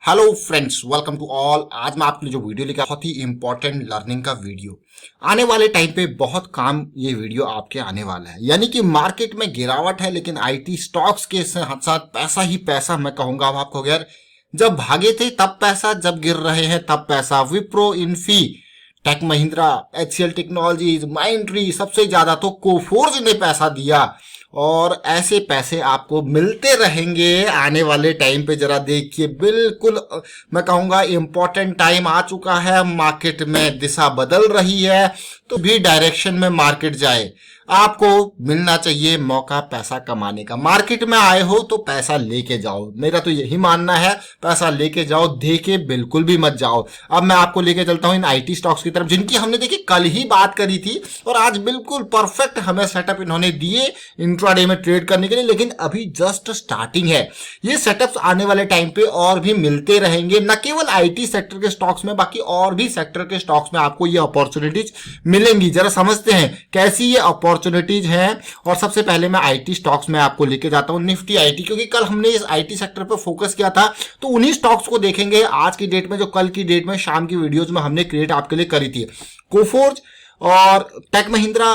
Hello friends, welcome to all. आज मैं आपके लिए जो वीडियो लेकर बहुत ही इंपॉर्टेंट लर्निंग का वीडियो आने वाले टाइम पे बहुत काम ये वीडियो आपके आने वाला है। यानी कि मार्केट में गिरावट है लेकिन आईटी स्टॉक्स के साथ साथ पैसा ही पैसा मैं कहूंगा अब आपको। यार जब भागे थे तब पैसा, जब गिर रहे हैं तब पैसा। Wipro, Infy, Tech Mahindra, HCL Technologies, Mindtree, सबसे ज्यादा तो कोफोर्ज ने पैसा दिया और ऐसे पैसे आपको मिलते रहेंगे आने वाले टाइम पे। जरा देखिए, बिल्कुल मैं कहूंगा इंपॉर्टेंट टाइम आ चुका है। मार्केट में दिशा बदल रही है तो भी डायरेक्शन में मार्केट जाए, आपको मिलना चाहिए मौका पैसा कमाने का। मार्केट में आए हो तो पैसा लेके जाओ, मेरा तो यही मानना है। पैसा लेके जाओ, दे के बिल्कुल भी मत जाओ। अब मैं आपको लेके चलता हूं इन आईटी स्टॉक्स की तरफ, जिनकी हमने देखिए कल ही बात करी थी और आज बिल्कुल परफेक्ट हमें सेटअप इन्होंने दिए इंट्राडे में ट्रेड करने के लिए। लेकिन अभी जस्ट स्टार्टिंग है। ये सेटअप्स आने वाले टाइम पे और भी मिलते रहेंगे, न केवल आईटी सेक्टर के स्टॉक्स में, बाकी और भी सेक्टर के स्टॉक्स में आपको ये अपॉर्चुनिटीज मिलेंगी। जरा समझते हैं कैसी ये अपॉर्चुनिटीज हैं। और सबसे पहले मैं आईटी स्टॉक्स में आपको लेके जाता हूं, निफ्टी आईटी, क्योंकि कल हमने इस आईटी सेक्टर पर फोकस किया था। तो उन्हीं स्टॉक्स को देखेंगे आज की डेट में, जो कल की डेट में शाम की वीडियोज में हमने क्रिएट आपके लिए करी थी। कोफोर्ज और टेक महिंद्रा,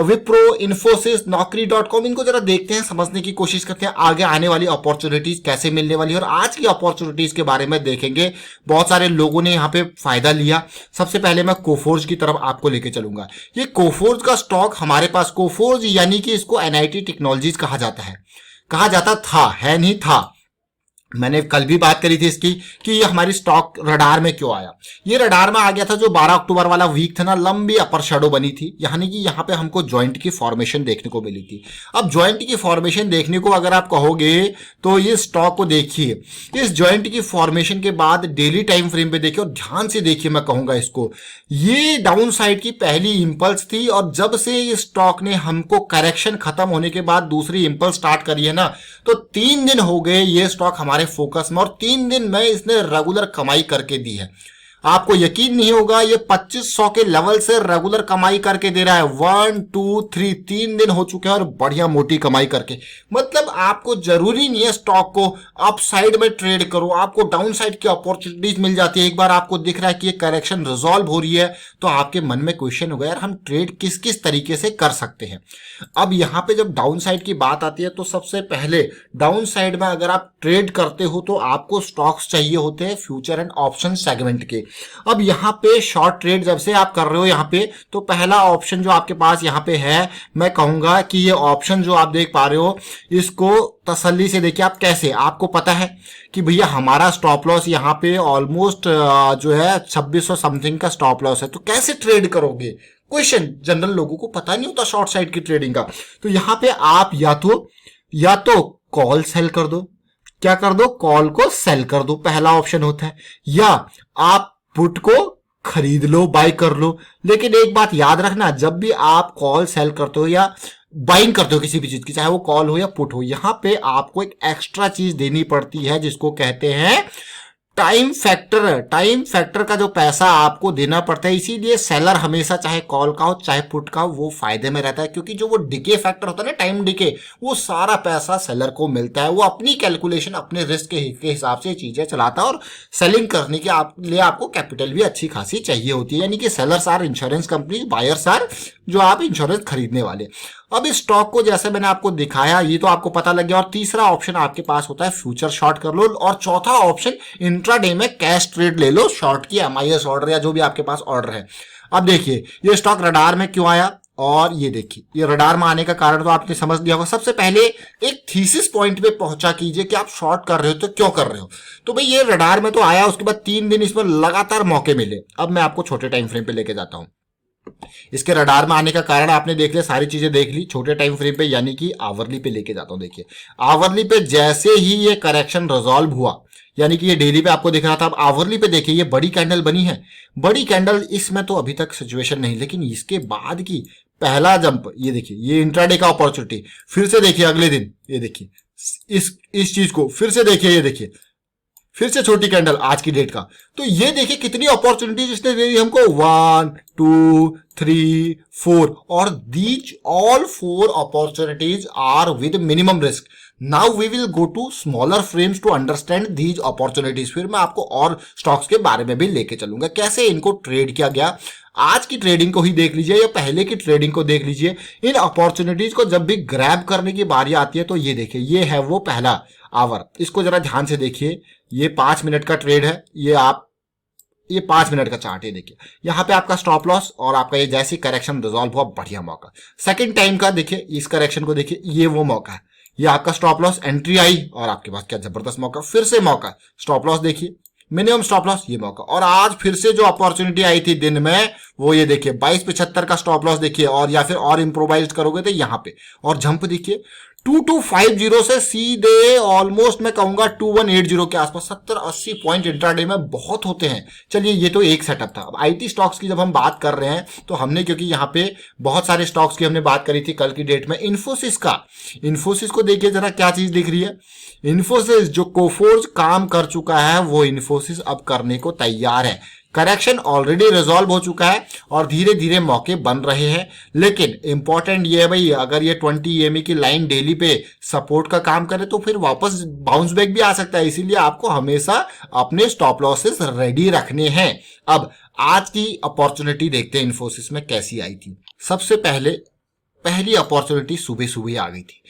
विप्रो, इन्फोसिस, नौकरी.com, इनको जरा देखते हैं, समझने की कोशिश करते हैं आगे आने वाली अपॉर्चुनिटीज कैसे मिलने वाली है। और आज की अपॉर्चुनिटीज के बारे में देखेंगे, बहुत सारे लोगों ने यहाँ पे फायदा लिया। सबसे पहले मैं कोफोर्ज की तरफ आपको लेके चलूंगा। ये कोफोर्ज का स्टॉक हमारे पास, कोफोर्ज यानी कि इसको एनआईटी टेक्नोलॉजीज कहा जाता है, कहा जाता था, है नहीं था। मैंने कल भी बात करी थी इसकी कि ये हमारी स्टॉक रडार में क्यों आया। ये रडार में आ गया था जो 12 अक्टूबर वाला वीक था ना, लंबी अपर शैडो बनी थी, यानी कि यहाँ पे हमको जॉइंट की फॉर्मेशन देखने को मिली थी। अब जॉइंट की फॉर्मेशन देखने को अगर आप कहोगे तो ये स्टॉक को देखिए, इस जॉइंट की फॉर्मेशन के बाद डेली टाइम फ्रेम पे देखिए और ध्यान से देखिए, मैं कहूंगा इसको, ये डाउन साइड की पहली इंपल्स थी। और जब से ये स्टॉक ने हमको करेक्शन खत्म होने के बाद दूसरी इंपल्स स्टार्ट करी है ना, तो 3 दिन हो गए ये स्टॉक हमारे फोकस में, और 3 दिन में इसने रेगुलर कमाई करके दी है। आपको यकीन नहीं होगा, ये 2500 के लेवल से रेगुलर कमाई करके दे रहा है। 1 2 3 3 दिन हो चुके हैं और बढ़िया मोटी कमाई करके। मतलब आपको जरूरी नहीं है स्टॉक को अप साइड में ट्रेड करो, आपको डाउन साइड की अपॉर्चुनिटीज मिल जाती है। एक बार आपको दिख रहा है कि ये करेक्शन रिजॉल्व हो रही है तो आपके मन में क्वेश्चन होगा, यार हम ट्रेड किस किस तरीके से कर सकते हैं। अब यहां पे जब डाउन साइड की बात आती है तो सबसे पहले डाउन साइड में अगर आप ट्रेड करते हो तो आपको स्टॉक्स चाहिए होते हैं फ्यूचर एंड ऑप्शन सेगमेंट के। अब यहां पे शॉर्ट ट्रेड जब से आप कर रहे हो यहां पे, तो पहला ऑप्शन जो आपके पास यहां पे है, मैं कहूंगा कि ये ऑप्शन जो आप देख पा रहे हो, इसको तसल्ली से देखिए। आप कैसे, आपको पता है कि भैया हमारा स्टॉप लॉस यहाँ पे ऑलमोस्ट जो है 2600 समथिंग का स्टॉप लॉस है, तो कैसे ट्रेड करोगे? क्वेश्चन जनरल लोगों को पता नहीं होता शॉर्ट साइड की ट्रेडिंग का। तो यहां पे आप या तो कॉल सेल कर दो, क्या कर दो, कॉल को सेल कर दो, पहला ऑप्शन होता है। या आप पुट को खरीद लो, बाय कर लो। लेकिन एक बात याद रखना, जब भी आप कॉल सेल करते हो या बाइंग करते हो किसी भी चीज की, चाहे वो कॉल हो या पुट हो, यहां पे आपको एक एक्स्ट्रा चीज देनी पड़ती है जिसको कहते हैं टाइम फैक्टर। टाइम फैक्टर का जो पैसा आपको देना पड़ता है, इसीलिए सेलर हमेशा चाहे कॉल का हो चाहे पुट का हो वो फायदे में रहता है, क्योंकि जो वो डिके फैक्टर होता है ना, टाइम डिके, वो सारा पैसा सेलर को मिलता है। वो अपनी कैलकुलेशन, अपने रिस्क के हिसाब से चीजें चलाता है। और सेलिंग करने के लिए आपको कैपिटल भी अच्छी खासी चाहिए होती है। यानी कि sellers are insurance company, buyers are जो आप इंश्योरेंस खरीदने वाले। अब इस स्टॉक को जैसे मैंने आपको दिखाया, ये तो आपको पता लग गया। और तीसरा ऑप्शन आपके पास होता है फ्यूचर शॉर्ट कर लो, और चौथा ऑप्शन इंट्राडे में कैश ट्रेड ले लो, शॉर्ट की एमआईएस ऑर्डर या जो भी आपके पास ऑर्डर है। अब देखिए ये स्टॉक रडार में क्यों आया, और ये देखिए ये रडार में आने का कारण तो आपने समझ लिया होगा। सबसे पहले एक थीसिस पॉइंट पे पहुंचा कीजिए कि आप शॉर्ट कर रहे हो तो क्यों कर रहे हो। तो भाई ये रडार में तो आया, उसके बाद 3 दिन इसमें लगातार मौके मिले। अब मैं आपको छोटे टाइम फ्रेम पे लेके जाता हूं। इसके रडार में आने का कारण आपने देख लिया, सारी चीजें देख ली। छोटे टाइम फ्रेम पे यानी कि आवरली पे लेके जाता हूं। देखिए आवरली पे जैसे ही ये करेक्शन रिजॉल्व हुआ, यानी कि ये डेली पे आपको दिख रहा था, अब आवरली पे देखिए ये बड़ी कैंडल बनी है। बड़ी कैंडल, इसमें तो अभी तक सिचुएशन नहीं, लेकिन इसके बाद की पहला जंप, ये देखिए ये इंट्राडे का अपॉर्चुनिटी। फिर से देखिए अगले दिन, ये देखिए इस चीज को फिर से देखिए, ये देखिए फिर से छोटी कैंडल आज की डेट का। तो ये देखिए कितनी अपॉर्चुनिटीज इसने दे दी हमको, 1 2 3 4, और these all 4 opportunities are with minimum risk. Now we will go to smaller frames to understand these opportunities. फिर मैं आपको और स्टॉक्स के बारे में भी लेके चलूंगा, कैसे इनको ट्रेड किया गया। आज की ट्रेडिंग को ही देख लीजिए या पहले की ट्रेडिंग को देख लीजिए। इन अपॉर्चुनिटीज को जब भी ग्रैब करने की बारी आती है तो ये देखिए, ये है वो पहला आवर। इसको जरा ध्यान से देखिए, ये 5 मिनट का ट्रेड है। ये 5 मिनट का चार्ट है, देखिए यहाँ पे आपका स्टॉप लॉस और आपका ये जैसी करेक्शन रिजॉल्व हुआ, बढ़िया मौका। सेकंड टाइम का देखिए, इस करेक्शन को देखिए, ये वो मौका है। ये आपका स्टॉप लॉस एंट्री आई और आपके पास क्या जबरदस्त मौका, फिर से मौका। स्टॉप लॉस देखिए, मिनिमम स्टॉप लॉस, ये मौका। और आज फिर से जो अपॉर्चुनिटी आई थी दिन में, वो ये देखिए 2275 का स्टॉप लॉस देखिए, और या फिर और इंप्रोवाइज करोगे तो यहाँ पे। और जंप देखिए 2250 से सीधे ऑलमोस्ट मैं कहूंगा 2180 के आसपास। 70-80 पॉइंट इंट्राडे में बहुत होते हैं। चलिए ये तो एक सेटअप था। अब आईटी स्टॉक्स की जब हम बात कर रहे हैं तो हमने, क्योंकि यहाँ पे बहुत सारे स्टॉक्स की हमने बात करी थी कल की डेट में, इन्फोसिस का। इन्फोसिस को देखिए जरा, क्या चीज दिख रही है। इन्फोसिस जो कोफोर्ज काम कर चुका है वो इन्फोसिस अब करने को तैयार है। करेक्शन ऑलरेडी रिजॉल्व हो चुका है और धीरे धीरे मौके बन रहे हैं। लेकिन इंपॉर्टेंट ये है भाई, अगर ये 20 EMA की लाइन डेली पे सपोर्ट का काम करे तो फिर वापस बाउंस बैक भी आ सकता है। इसीलिए आपको हमेशा अपने स्टॉप लॉसेस रेडी रखने हैं। अब आज की अपॉर्चुनिटी देखते हैं इन्फोसिस में कैसी आई थी। सबसे पहली अपॉर्चुनिटी सुबह सुबह आ गई थी।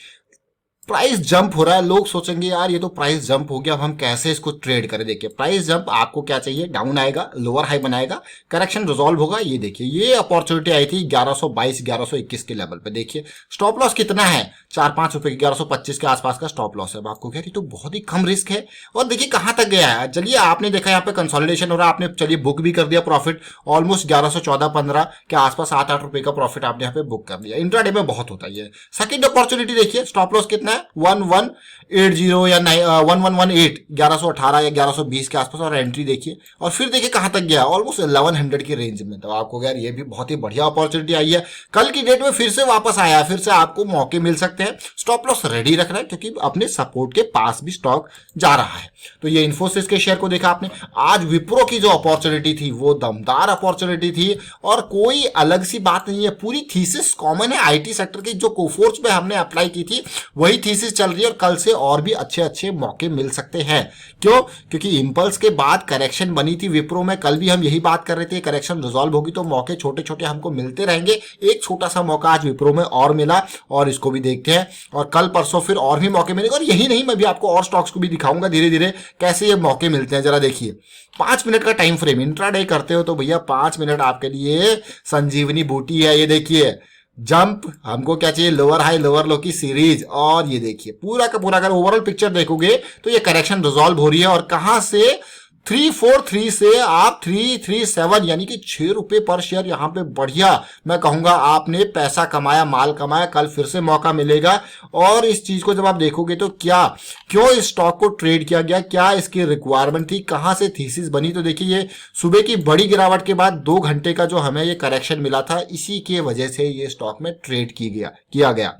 प्राइस जंप हो रहा है, लोग सोचेंगे यार ये तो प्राइस जंप हो गया, अब हम कैसे इसको ट्रेड करें। देखिए प्राइस जंप आपको क्या चाहिए, डाउन आएगा, लोअर हाई बनाएगा, करेक्शन रिजॉल्व होगा। ये देखिए ये अपॉर्चुनिटी आई थी 1122 1121 के लेवल पे। देखिए स्टॉप लॉस कितना है, 4-5 रुपए की, 1125 के आसपास का स्टॉप लॉस है। अब आपको कह रही तो बहुत ही कम रिस्क है। और देखिए कहां तक गया है। चलिए आपने देखा यहाँ पे कंसोलिडेशन हो रहा है, आपने चलिए बुक भी कर दिया प्रॉफिट, ऑलमोस्ट 1114-15 के आसपास 7-8 रुपए का प्रॉफिट आपने यहाँ पे बुक कर दिया। इंट्राडे में बहुत होता है। सेकंड अपॉर्चुनिटी देखिए, स्टॉप लॉस कितना है, 1180 या 1118, 1118 या 1120 के आसपास। और एंट्री देखिए, और फिर देखिए कहां तक गया, ऑलमोस्ट 1100 की रेंज में। तो आपको यार ये भी बहुत ही बढ़िया अपॉर्चुनिटी आई है। कल की डेट में फिर से वापस आया, फिर से आपको मौके मिल सकते हैं। स्टॉप लॉस रेडी रखना है क्योंकि अपने सपोर्ट के पास भी स्टॉक जा रहा है। तो ये इन्फोसिस के शेयर को देखा आपने। आज विप्रो की जो अपॉर्चुनिटी थी वो दमदार अपॉर्चुनिटी थी और कोई अलग सी बात नहीं है, पूरी थीसिस कॉमन है। आईटी सेक्टर की जो कोफोर्स पे हमने अप्लाई की थी वही थीसिस चल रही है और कल से और भी अच्छे अच्छे मौके मिल सकते हैं। क्यों? क्योंकि इंपल्स के बाद करेक्शन बनी थी विप्रो में। कल भी हम यही बात कर रहे थे, करेक्शन रिजॉल्व होगी तो मौके छोटे छोटे हमको मिलते रहेंगे। एक छोटा सा मौका आज विप्रो में और मिला और इसको भी देखते हैं, और कल परसों फिर और भी मौके मिलेंगे। और यही नहीं, मैं भी आपको और स्टॉक्स को भी दिखाऊंगा धीरे धीरे कैसे ये मौके मिलते हैं। जरा देखिए 5 मिनट का टाइम फ्रेम, इंट्राडे करते हो तो भैया 5 मिनट आपके लिए संजीवनी बूटी है। ये देखिए जंप, हमको क्या चाहिए, लोअर हाई लोअर लो की सीरीज। और ये देखिए पूरा का पूरा अगर ओवरऑल पिक्चर देखोगे तो ये करेक्शन रिजॉल्व हो रही है। और कहां से 343 से आप 337 यानी कि 6 रुपए पर शेयर यहाँ पे बढ़िया, मैं कहूंगा आपने पैसा कमाया, माल कमाया। कल फिर से मौका मिलेगा। और इस चीज को जब आप देखोगे तो क्यों इस स्टॉक को ट्रेड किया गया, क्या इसकी रिक्वायरमेंट थी, कहां से थीसिस बनी। तो देखिए ये सुबह की बड़ी गिरावट के बाद 2 घंटे का जो हमें ये करेक्शन मिला था, इसी के वजह से ये स्टॉक में ट्रेड किया गया।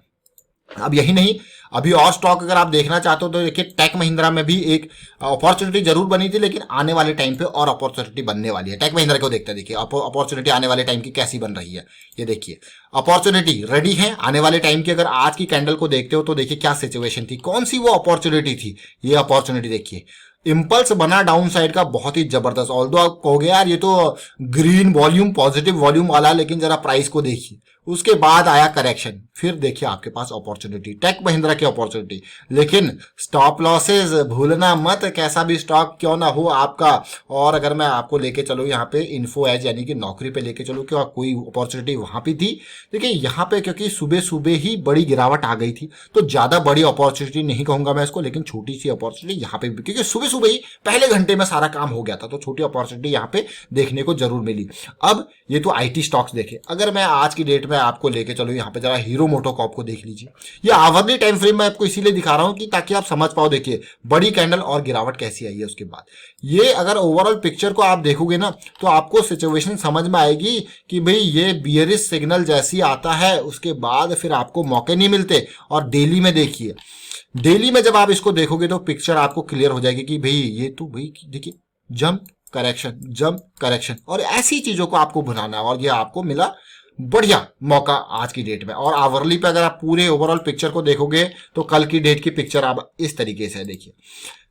अब यही नहीं, अभी और स्टॉक अगर आप देखना चाहते हो तो देखिए टेक महिंद्रा में भी एक अपॉर्चुनिटी जरूर बनी थी, लेकिन आने वाले टाइम पे और अपॉर्चुनिटी बनने वाली है। टेक महिंद्रा को देखते हैं, देखिए अपॉर्चुनिटी आने वाले टाइम की कैसी बन रही है। ये देखिए अपॉर्चुनिटी रेडी है आने वाले टाइम की। अगर आज की कैंडल को देखते हो तो देखिए क्या सिचुएशन थी, कौन सी वो अपॉर्चुनिटी थी। ये अपॉर्चुनिटी देखिए, इंपल्स बना डाउन साइड का बहुत ही जबरदस्त। ऑल्दो आप कहोगे यार ये तो ग्रीन वॉल्यूम, पॉजिटिव वॉल्यूम वाला, लेकिन जरा प्राइस को देखिए, उसके बाद आया करेक्शन, फिर देखिए आपके पास अपॉर्चुनिटी, टेक महिंद्रा की अपॉर्चुनिटी। लेकिन स्टॉप लॉसेस भूलना मत, कैसा भी स्टॉक क्यों ना हो आपका। और अगर मैं आपको लेके चलूं यहाँ पे इन्फो एज यानी कि नौकरी पे लेके चलूं, क्या कोई अपॉर्चुनिटी वहां पे थी। देखिए यहाँ पे क्योंकि सुबह सुबह ही बड़ी गिरावट आ गई थी तो ज्यादा बड़ी अपॉर्चुनिटी नहीं कहूंगा मैं इसको, लेकिन छोटी सी अपॉर्चुनिटी यहाँ पे भी, क्योंकि सुबह सुबह ही पहले घंटे में सारा काम हो गया था, तो छोटी अपॉर्चुनिटी यहाँ पे देखने को जरूर मिली। अब ये तो आईटी स्टॉक्स देखे, अगर मैं आज की डेट में आपको लेके चलो यहाँ पे, जरा हीरो मोटोकॉर्प को देख लीजिए। ये आवरली टाइम फ्रेम में आपको इसीलिए दिखा रहा हूं कि ताकि आप समझ पाओ। देखिए बड़ी कैंडल और गिरावट कैसी आई है उसके बाद। ये अगर ओवरऑल पिक्चर को आप देखोगे ना तो आपको सिचुएशन समझ में आएगी कि भाई ये बियरिश सिग्नल जैसी आता है उसके बाद फिर आपको मौके नहीं मिलते। और डेली में देखिए, डेली में जब आप इसको देखोगे तो पिक्चर आपको क्लियर हो जाएगी कि भाई ये तो भाई देखिए जंप करेक्शन, जंप करेक्शन, और ऐसी चीजों को आपको बनाना है। और ये आपको मिला बढ़िया मौका आज की डेट में। और आवरली पे अगर आप पूरे ओवरऑल पिक्चर को देखोगे तो कल की डेट की पिक्चर आप इस तरीके से देखिए।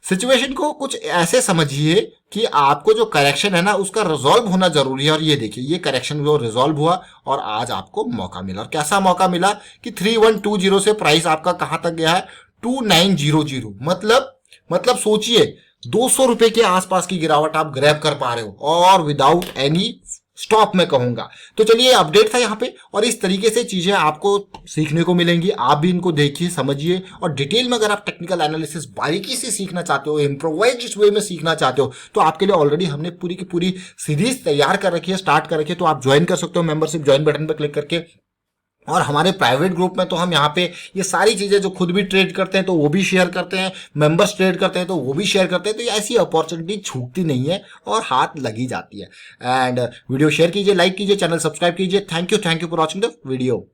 सिचुएशन को कुछ ऐसे समझिए कि आपको जो करेक्शन है ना उसका रिजॉल्व होना जरूरी है। और ये देखिए ये करेक्शन जो रिजॉल्व हुआ और आज आपको मौका मिला। और कैसा मौका मिला कि 3120 से प्राइस आपका कहां तक गया है 2900। मतलब सोचिए 200 रुपए के आसपास की गिरावट आप ग्रैब कर पा रहे हो और विदाउट एनी स्टॉप में कहूंगा। तो चलिए अपडेट था यहाँ पे और इस तरीके से चीजें आपको सीखने को मिलेंगी। आप भी इनको देखिए समझिए और डिटेल में अगर आप टेक्निकल एनालिसिस बारीकी से सीखना चाहते हो, इम्प्रोवाइज्ड वे में सीखना चाहते हो तो आपके लिए ऑलरेडी हमने पूरी की पूरी सीरीज तैयार कर रखी है, स्टार्ट कर रखी है। तो आप ज्वाइन कर सकते हो मेंबरशिप ज्वाइन बटन पर क्लिक करके। और हमारे प्राइवेट ग्रुप में तो हम यहाँ पे ये सारी चीजें जो खुद भी ट्रेड करते हैं तो वो भी शेयर करते हैं, मेंबर्स ट्रेड करते हैं तो वो भी शेयर करते हैं। तो ये ऐसी अपॉर्चुनिटी छूटती नहीं है और हाथ लगी जाती है। एंड वीडियो शेयर कीजिए, लाइक कीजिए, चैनल सब्सक्राइब कीजिए। Thank you for watching the video.